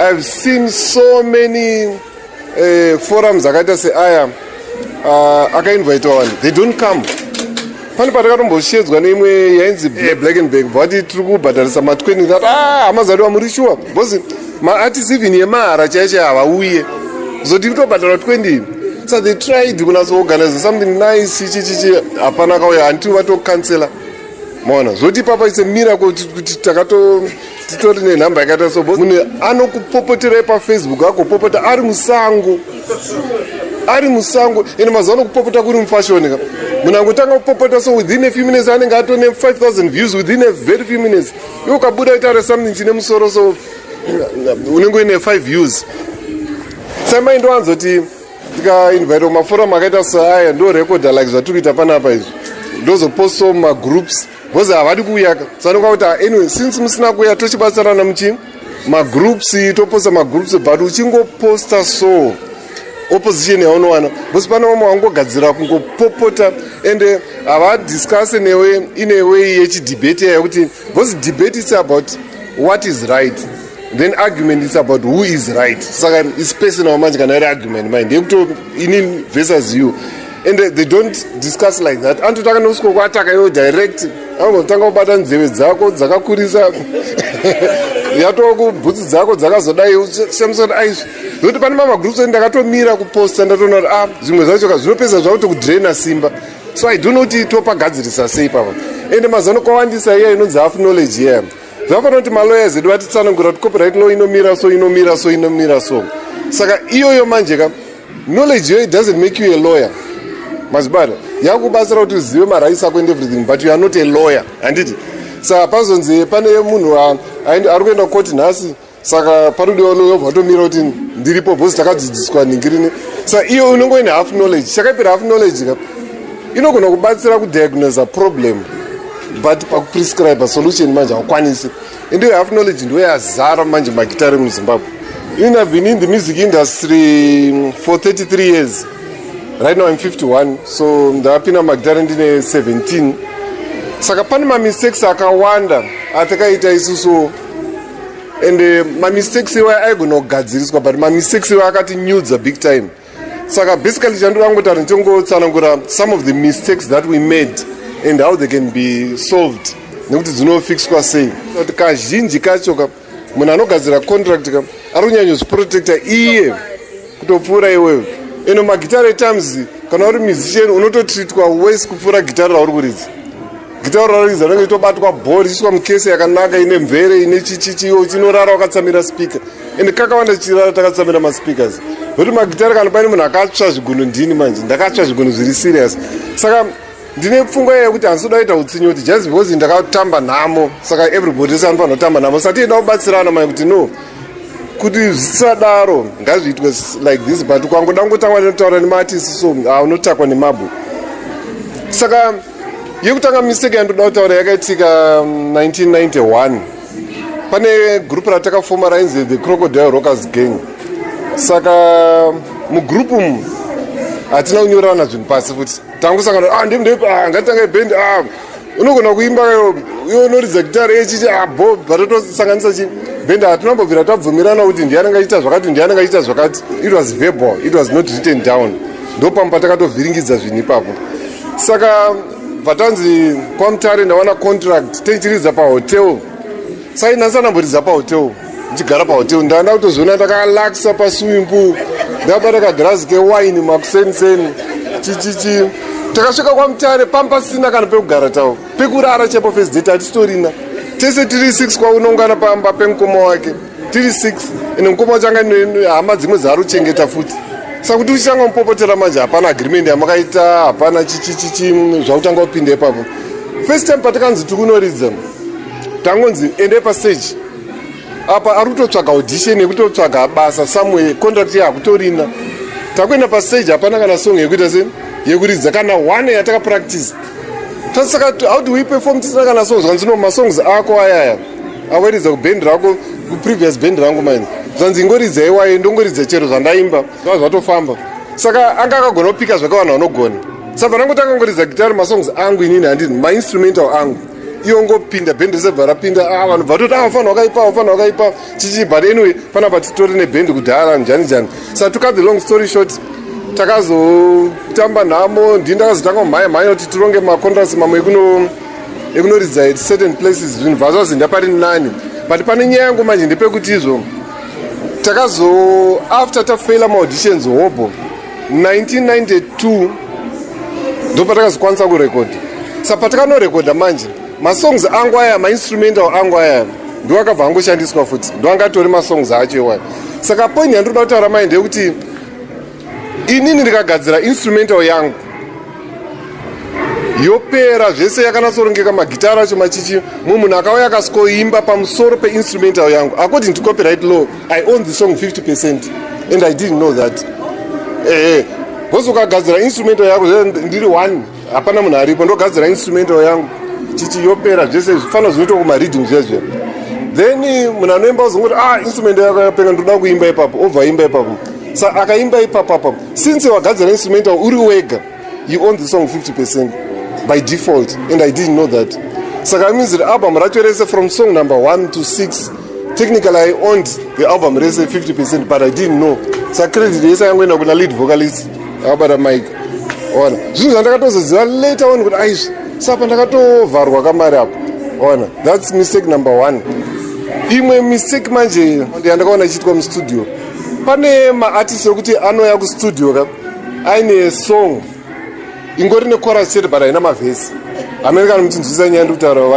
I've seen so many forums akaita seaya akainvitwa one, they don't come. Pane patakatomboshedzwa neimwe yainzi Black and Bag vati tiri kubhadharisa ma20 that hamazadiwa muri sure because maartists even yemahara chaicho havauye zoti kutobhadhara 20. So they tried kunatsoorganize something nice chichichi hapana kauya until vatocancela maona zoti papa it's a miracle kuti titori nenhamba yakaita so munhu anokupopoterai pafacebook akupopota ari musango ende mazuva anokupopota kuri mufashoni ka munhu angotanga kupopota so within a few minutes anenge atone 5,000 views within a very few minutes iwo ukabuda itaure something chine musoro so unenge uine 5 views samai ndowanzoti tikainvita kumaforum akaita seaya ndorekodha like zvatiri kuita panapa izvi ndozopostawo mumagroups because havadi kuyaka sanoka kuti anyway since musina kuya tochibatsirana muchi magroups toposta magroups but uchingoposta so opposition yaunowana because pane vamwe vangogadzira kungopopota ende havadiscusse newe in a way yechidebate yakuti because debate is about what is right then argument is about who is right saka is personal manje kana iri argument mind yekuti ini versus you and they don't discuss like that antotaka nosiko kwataka yo direct angotanga kubata nzeve dzako dzakakurisa yatova kubvutsi dzako dzakazodai shamsoni aizvi nokuti pane mamagroups ndakatomira kuposta ndatoona kuti zvimwe zvacho zvinopesa zvakuti kudraina simba so I don't know kuti topagadzirisa sei papa ende mazano kwawandisa iya inonzi half knowledge iya zvafanira kuti malawyers edu vatitsanangura kuti copyright law inomira so saka iyoyo manje ka knowledge yo it doesn't make you a lawyer mazibata yakubatsira kuti uzive marights ako and everything but you are not a lawyer handiti saka pazonzi pane munhu ari kuenda kukoti nhasi saka parudiwa lawyer vatomira kuti ndiripo bhozi takadzidziswa ningirini saka iyo unongoine half knowledge chakaipira half knowledge ka inogona kubatsira kudiagnose problem but pakuprescribe solution manje haukwanisi and half knowledge ndo yazara manje magitari muzimbabwe I've been in the music industry for 33 years. Right now I'm 51, so ndapina magitari ndine 17. Saka pane mistakes akawanda atakaita isusu and mistakes iwa aigona kugadziriswa but mistakes iwa akatinyudza big time. Saka basically chandorangota ndichongotsanangura some of the mistakes that we made and how they can be solved nekuti dzinofixwa sei. Kuti kazhinji kacho munhu anogadzira contract ari kunyanyozviprotecta iye kutopfuura iwewe eno magitari times kana uri musician unototreatwa worse kupfuura gitari rauri kuridza. Gitari rauri kuridza rinenge ritobatwa bhori chiiswa mukese yakanaka ine mvere ine chichichiwo chinorara wakatsamira speaker ende kakawanda chichirara takatsamira maspeakers nokuti magitari kana paine munhu akatsva zvigunhu ndini manje ndakatsva zvigunhu zviri serious saka ndine pfungwa yekuti handisoda kuita utsinye kuti just because ndakatamba nhamo saka everybody ese anofanira kutamba nhamo saka tienda kubatsirana mai kuti no kuti zvisadaro ngazviitwe like this but ukangoda ngotangwa netaura nemaartist so unotakwa nemabwe. Saka yekutanga mistake yandoda kutaura yakaitika 1991 pane group ratakafoma rainzi the Crocodile Rockers Gang. Saka mugroup umu hatina kunyorana zvinhu pasi futi tangusangana ngatanga band unogona kuimba iwe unoridza gitari echichi bo vatatosanganisa chi band hatinambobvira tabvumirana kuti ndiani angaita zvakati ndiani angaita zvakati. It was verbal, it was not written down. Ndopamba takatovhiringidza zvinhu ipapo. Saka vatanzi kwamutare ndawana contract tichiridza pahotel. Saka inasanamboridza pahotel ndichigara pahotel ndaenda kutozviona takalakisa paswimming pool ndabata kagirazi kewine makuseniseni chichichi takasvika kwamutare pampasina kana pekugara tawo pekurara chepo first date hatitorina tese tiri 6 kwaunongana pamba pemukoma wake tiri 6 ene mukoma wacho anga hama dzimwe dzaari kuchengeta futi saka kuti uchitanga mupopotera manje hapana agreement yamakaita hapana chichichichi zvakutanga kupinda ipapo. First time patakanzi tikunoridza tangonzi ende pastage apa ari kutotsvaga audition yekutotsvaga basa somewhere contract yakutorina takuenda pastage hapana kana song yekuita sei yekuridza kana one yatakapractice tasaka how do we perform tisina kana songs kanzino masongs ako ayaya aweridza kuband rako kuprevious band rangu mine zvanzi ingoridza iwaye ndongoridza chero zvandaimba zvatofamba saka anga akagona kupika zvake vanhu vanogona saka vanangoti akangoridza gitari masongs angu inini handini mainstrumental angu iyongopinda bhendi rese bva rapinda vanhu vatoti vafana wakaipa chichi. But anyway panapa titori nebhendi kudhara njani. Saka to cut the long story short, takazotamba nhamo, ndini ndakazotanga mhaya kuti tironge macontracts mamwe ekunoridza certain places zvinhu zvazvazi ndapari nani. But pane nyaya yangu manje ndepekuti izvo after tafaila maauditions hobo 1992 ndopatakazokwanisa kurekodha. Saka patakanorekodha manje masongs angu aya mainstrumental angu aya ndo akabva angoshandiswa futi, ndo angatori masongs acho iwayo. Saka point yandinoda kutaura mai ndeyekuti inini ndikagadzira instrumental yangu yopera zvese yakanatsorongeka, magitara acho machichi, munhu akauya akasikoimba pamusoro peinstrumental yangu. According to copyright law I own the song 50% and I didn't know that. Because ukagadzira instrumental yako ndiri one, hapana munhu aripo, ndogadzira instrumental yangu chichi yopera zvese zvifana zvinoitwa kumareading zvezve. Then munhu anoimba uzongoti instrumental yako yapenga, ndoda kuimba ipapo, obva imba ipapo. Saka akaimba ipapo, since wagadzira instrumental uri wega, you own the song 50% by default, and I didn't know that. Saka it means the album racho rese from song number 1 to 6, technically I owned the album rese 50%, but I didn't know. Saka credit yese yangoenda kuna lead vocalist abata mic. Ona zvinhu zvandakatozoziva later on kuti aizvi saka ndakatovharwa kamari apo. Ona that's mistake number 1. Imwe mistake manje ndiyandakaona ichiitwa mustudio, pane maartist ekuti anouya kustudio aine song ingori nechorus chete but haina mavhesi. Amene kana muchinzwisa nyaya ndikutaura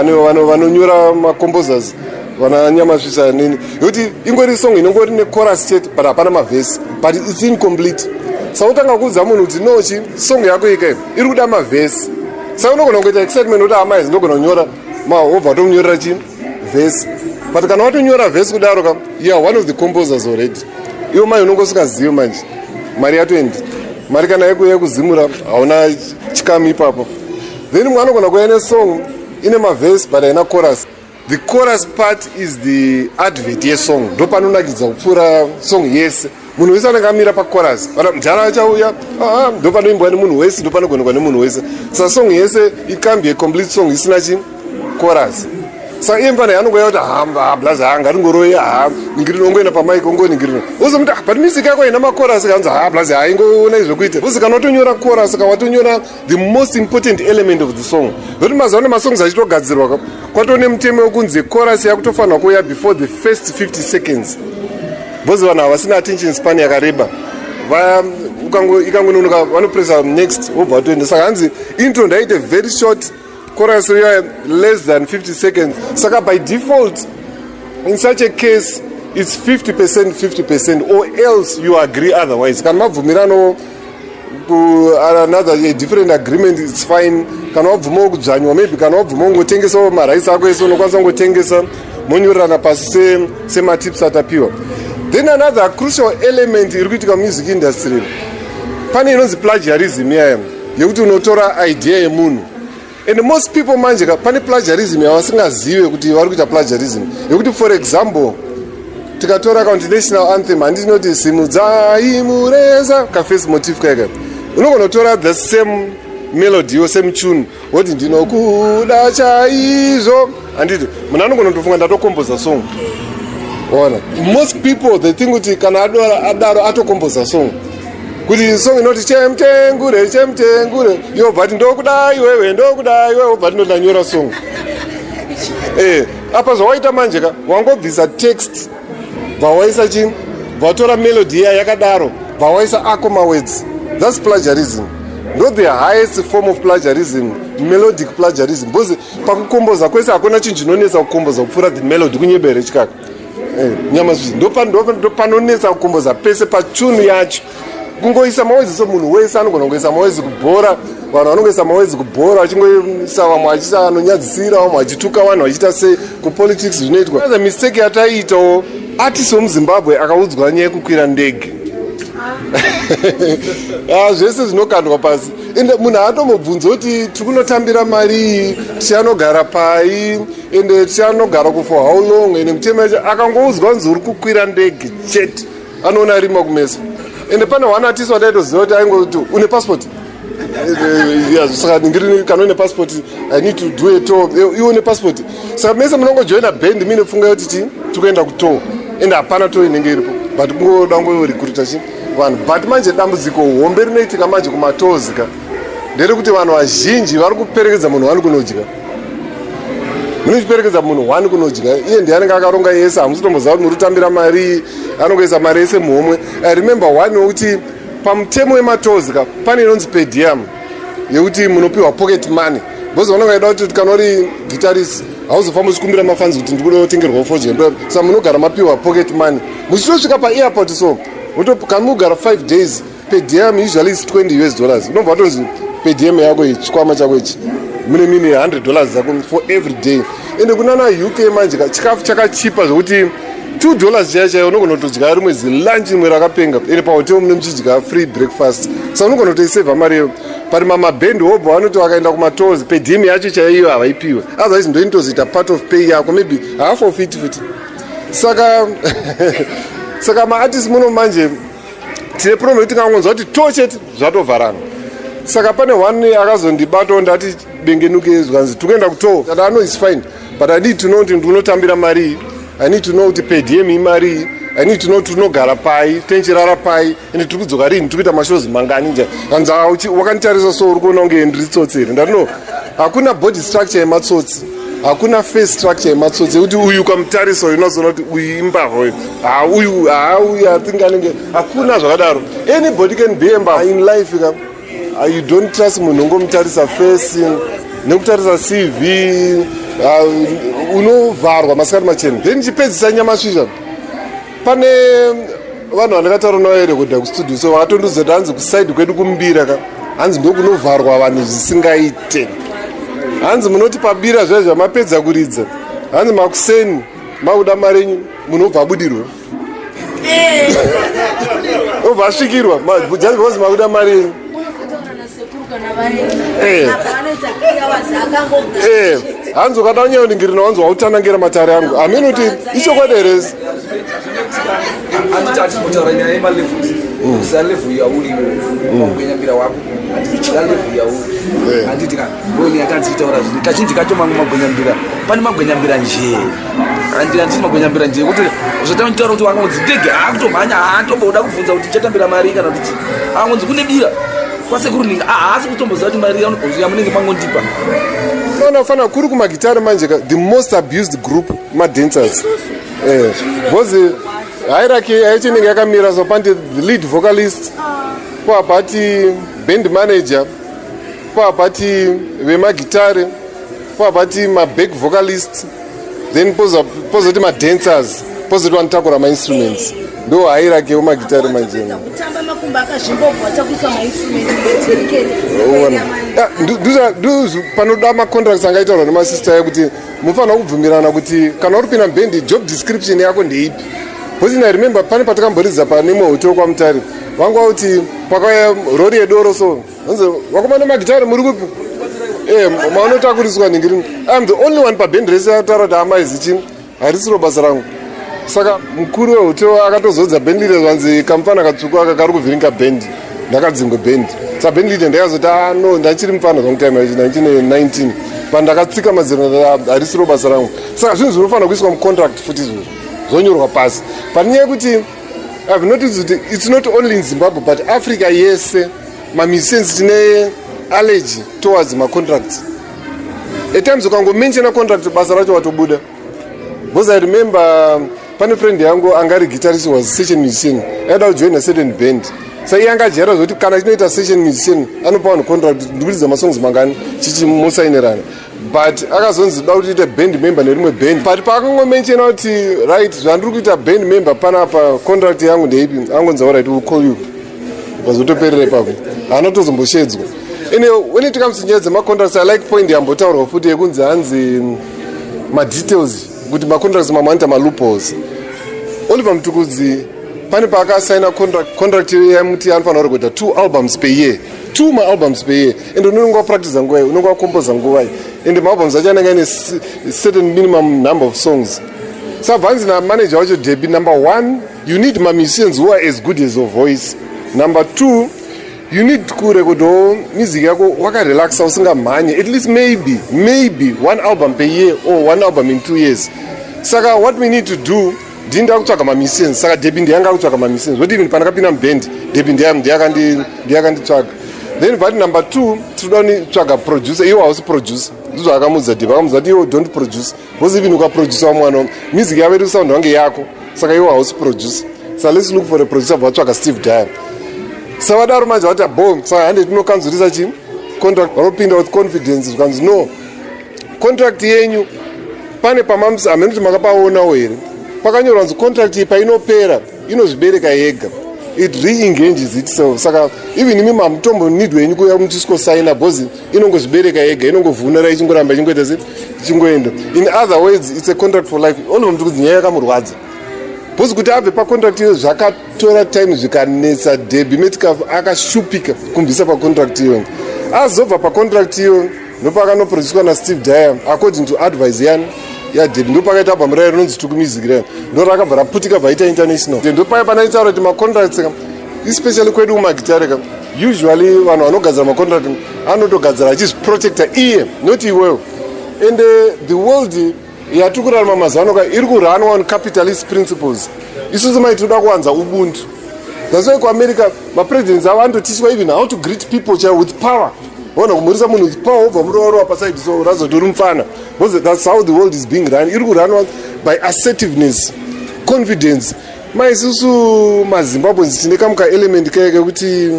vanonyora macomposers vananyamasvisa nini, yokuti ingori song inongori nechorus chete but hapana mavhesi, but it's incomplete. Saka utanga kuudza munhu kuti nochi song yako ika iri kuda mavhesi. Saka unogona kuita excitement kuti amaizi ndogona kunyora obva tomunyorera chii vhesi. But kana watonyora vhesi kudaro you are one of the composers already. Iwo mai unongosingazivi manje mari yatoendi, mari kana yekuzimura hauna chikamu ipapo. Then mwana anogona kuuya nesong ine mavhesi but haina chorus. The chorus part is the advert yesong, ndo panonakidza kupfuura song yese. Munhu wese anenge amira pachorus, mujara achauya ndo panoimbwa nemunhu wese, ndo panogonekwa nemunhu wese. Saka song yese ikambi complete song isina chorus. Saka iye mfana yanongouya kuti blaza ngaringoroye ningirino ongoenda pamaiki ongoningirino uzomuti but music yako ina machorus kanzi blaza aingoona izvokuita uzi kana watonyora chorus saka watonyora the most important element of the song. Kuti mazaona masongs achitogadzirwa kwatone mutemo wekunzi chorus yakutofanira kuuya before the first 50 seconds. Bozi vanhu havasina attention span yakareba, ikangononoka vanopressa next wobva watoenda. Saka hanzi intro ndaite very short, chorus less than 50 seconds. Saka by default in such a case it's 50% or else you agree otherwise. Kana mabvumirano another different agreement, it's fine. Kana wabvumawo kudzvanywa maybe, kana wabvumawo kungotengesawo maraisi ako ese unokwanisa kungotengesa monyorerana pasi sematips atapiwa. Then another crucial element iri kuitika music industry, pane inonzi plagiarism yaya yekuti unotora idea yemunhu. And most people manje pane plagiarism yavasingazive kuti vari kuita plagiarism yekuti for example tikatora kaunti national anthem handinoti simudzai kafirst motif kaika, unogona kutora the same melody yo same tune woti ndinokuda chaizvo handiti munhu anogona kutofunga ndatokomboza song. Ona most people they think kuti kana adaro atokomboza song, kuti song inoti chemtengure yobva ndokudai wewe obva ndonyora song. Apa zvawaita manje wangobvisa text vawaisa chii vatora melody yakadaro vawaisa ako mawords. That's plagiarism. Not the highest form of plagiarism, melodic plagiarism. Because pakukomboza kwese hakuna chinhu chinonetsa kukomboza kupfuura the melody kunyebere chikaka. Nyamazvizi ndo panonetsa kukomboza pese pachunu yacho. Kungoisa mawedzi somunhu wese anogona kungoisa mawedzi kubhora, vanhu vanongoisa mawedzi kubhora vachingoisa vamwe vachiita anonyadzisira, vamwe vachituka vanhu vachiita sei kupolitics zvinoitwa. Another mistake yataitawo, artist wemuZimbabwe akaudzwa nyaya yekukwira ndege. Zvese zvinokandwa pasi. Ende munhu aatomubvunza kuti tiri kunotambira mari, tichanogara pai, ende tichanogara for how long, ende mutemo yacho akangoudzwa kunzi uri kukwira ndege chete, anoona rima kumeso. Ende pane one artist wataitoziva kuti aingoti une passport, saka ndingiri kana une passport I need to do a tour iwe une passport saka mese munongojoina band mine funga kuti tikuenda kutour ende hapana tour inenge iripo but kungoda ngorecruita chi vanhu but manje dambudziko hombe rinoitika manje kumatozika nderekuti vanhu vazhinji vari kuperekedza munhu wani kunodya munochiperekedza munhu wani kunodya iye ndiye anenge akaronga yese hamusi tomboziva kuti muri kutambira mari anongoisa mari yese muhomwe I remember one wekuti pamutemo wematozika pane inonzi per diem yekuti munopiwa pocket money because vanongaida kuti kana uri guitarist hauzofamba uchikumbira mafanzi kuti ndikuda kutengerwa foje saka munogara mapiwa pocket money muchitosvika paairport so kana mugara 5 days per diem usually is $20 unobva watonzi per diem yako chikwama chako ichi mune mine $100 zako for every day ende kunana UK manje chikafu chakachipa zvokuti $2 chaya chaiyo unogona kutodya rimwe zilunch rimwe rakapenga ende pahotel mune muchidya free breakfast saka unogona kutoisevha mari iyo pari mamabhendi wobva vanoti vakaenda kumatos per diem yacho chaiyo havaipiwe otherwise ndoinotozoita part of pay yako maybe half of it futi saka saka maartist muno manje tine problem yekuti kangonzwa kuti to chete zvatovharana saka pane one akazondibatawo ndati bengenuke zvanzi tikuenda kutour that I know is fine but I need to know kuti ndikunotambira mari I need to know kuti per diem imari I need to know kuti unogara pai tenchirara pai ende tiri kudzoka rini tiri kuita mashows mangani nja kanzi wakanditarisa so uri kuona kunge ndiri tsotsi here ndatino hakuna body structure yematsotsi hakuna face structure yematsotsi yekuti uyu ukamutarisa uyu unozoona kuti uyu imbavha uyu uyu atinganenge hakuna zvakadaro anybody can be embavha in life you don't trust munhu ungomutarisa face nekutarisa CV unovharwa masikati machena then chipedzisa nyamasvisha pane vanhu vandakataura navo here kudya kustudio so vakatondozoti hanzi kusaidi kwedu kumbira hanzi ndokunovharwa vanhu zvisingaite hanzi munoti pabira zvai zvamapedza kuridza hanzi makuseni makuda mari enyu munobva abudirwa obva asvikirwa just because makuda mari enyu hanzi ukada unyaoningirina wanzi wautanangira matare angu amini kuti ichokwadi heresi handiti hatinotaura nyaya yemalevels kusa level yauri kwenyambira wako handitichira level yauri handiti kaoni yakanzitaura zvini kazhinji kacho mamwe magwenyambira pane magwenyambira njee handiti magwenyambira njee kuti zvatamitaura kuti wangonzi ndege hakutomhanya haatomboda kubvunza kuti chatambira mari kana kuti angonzi kune bira kwasekuruninga haasi kutomboziva kuti mari yamunenge mangondipa unofanira kuri kumagitari manje the most abused group madancers because hierarchy yaichinenge yakamira so pandi the lead vocalist poabati band manager poabati vemagitari poabati maback vocalist then pozoti madancers pozoti vanotakura mainstruments ndo hierarchy yemagitari manje panoda macontracts angaitaurwa nemasista ekuti mufanira kubvumirana kuti kana uri pina bhendi job description yako ndeipi because I remember pane patakamboridza panemwe hotel kwamutare vanga kuti pakauya rori yedoro so hanzi wakomana magitari muri kupi maonotakuriswa ningirini I'm the only one pabhendi rese ataura kuti amaizi chini harisiro basa rangu saka mukuru wehotel akatozodza band leader zvanzi kamufana katsvuku aka kari kuvhiringa bhendi ndakadzingwe bhendi saka band leader ndakazoti no ndachiri mufana long time achi 1919 pandakatsika mazero harisiro basa rangu saka zvinhu zvinofanira kuiswa mucontract futi izvozvo zonyorwa pasi panyaya yekuti I've noticed that it's not only in Zimbabwe but Africa yese mamusicians tine allergy towards macontracts at times ukangomention a contract basa racho watobuda because I remember pane friend yangu angari guitarist was session musician aida kujoin a certain band so iye angajera zvoti kana chinoita session musician anopa vanhu contract ndikuridza masongs mangani chichimusainirana but akazonzi da kuti ite band member nerimwe band but pakangomenshena kuti right zvandiri kuita band member panapa contract yangu ndeipi angonzi alright we'll call you vazotoperera ipapo haana kutozomboshedzwa anyway when it comes to nyaya dzemacontracts I like point yambotaurwa futi yekunzi hanzi madetails kuti macontracts mamwe anoita maloopholes Oliver Mtukudzi pane paakasaina contract yamuti anofanira kuita 2 albums per year 2 maalbums per year and unonga wapractice nguva iyi unonga wakompoza nguva iyi and maalbums acho anenge ane certain minimum number of songs sabvanzi namanager wacho Debbie number 1 you need musicians who are as good as your voice number 2 you need kurekodawo music yako wakarelaxa usingamhanye, at least maybe 1 album per year or 1 album in 2 years. Saka what we need to do, ndinda kutsvaga mamissions. Saka Debbie ndiyanga kutsvaga mamissions. What even pandakapinda muband, Debbie ndiyakanditsvaga. Then but number 2, tinoda kutsvaga producer. Iwo house producer. Ndizvo akamudza Debbie, akamudza kuti iwo don't produce. Because even ukaproducer mwana, music yavo iri sound wange yako. Saka iwo house producer. So let's look for a producer vatsvaga Steve Dyer. Savadaro manje vati boom, saka hande tinokanzurisa chi contract vanopinda with confidence. Ukanzi no, contract yenyu pane pamamsi amene kuti makapaonawo here pakanyorwa nzi contract iyi painopera inozvibereka yega, it re-engages itself. Saka even imi mamutombo need wenyu kuya muchisikosaina bhozi inongozvibereka yega, inongovhunira ichingoramba ichingoita se ichingoenda. In other words, it's a contract for life. All of kuti nyaya yakamurwadza bhozi kuti abve pacontract iyo zvakatora time zvikanetsa Debbie metika akashupika kumbvisa pacontract iyo. Azobva pacontract iyo ndopakanoproducwa naSteve Dyer according to advice yani yaDebbie, ndopakaita pamurayiro inonzi Tuku Music raya, ndorakabva raputika vaita international. Ndopaya panaitaura kuti macontracts especially kwedu kumagitare usually vanhu vanogadzira macontract anotogadzira achizviprotecta iye not iwewe. And the world yatiri kurarama mazuva ano iri kurunwa on capitalist principles. Isusu mai tinoda kuwanza ubuntu. That's why kuAmerica mapresidents avo anototichwa even how to greet people with power. Ona kumurisa munhu with power obva muroorwa paside so razotori mufana. Because that's how the world is being run. Iri kurunwa by assertiveness, confidence. Maisusu maZimbabweans tine kamuka element keke kuti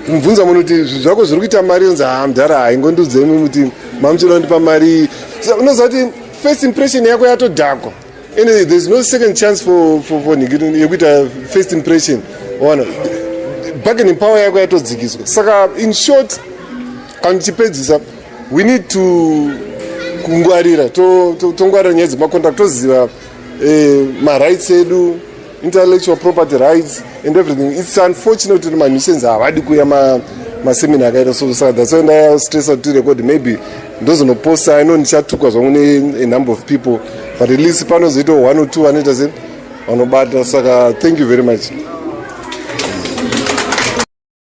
mubvunza munhu kuti zvako zviri kuita mari unzi mudhara haingondiudzemi kuti mamuchirondipa mari. Unoziva kuti first impression yako yatodhakwa. And there's no second chance for yekuita first impression. Ona bargaining power yako yatodzikiswa. Saka in short, kana tichipedzisa, we need to kungwarira tongwarira nyaya dzemacontract, toziva marights edu, intellectual property rights and everything. It's unfortunate kuti mamusicians havadi kuya masemina akaita so. Saka that's why ndastressa to record maybe ndozonoposta. I know ndichatukwa zvangu a number of people, but at least panozoita 1 or 2 vanoita se vanobata. Saka thank you very much.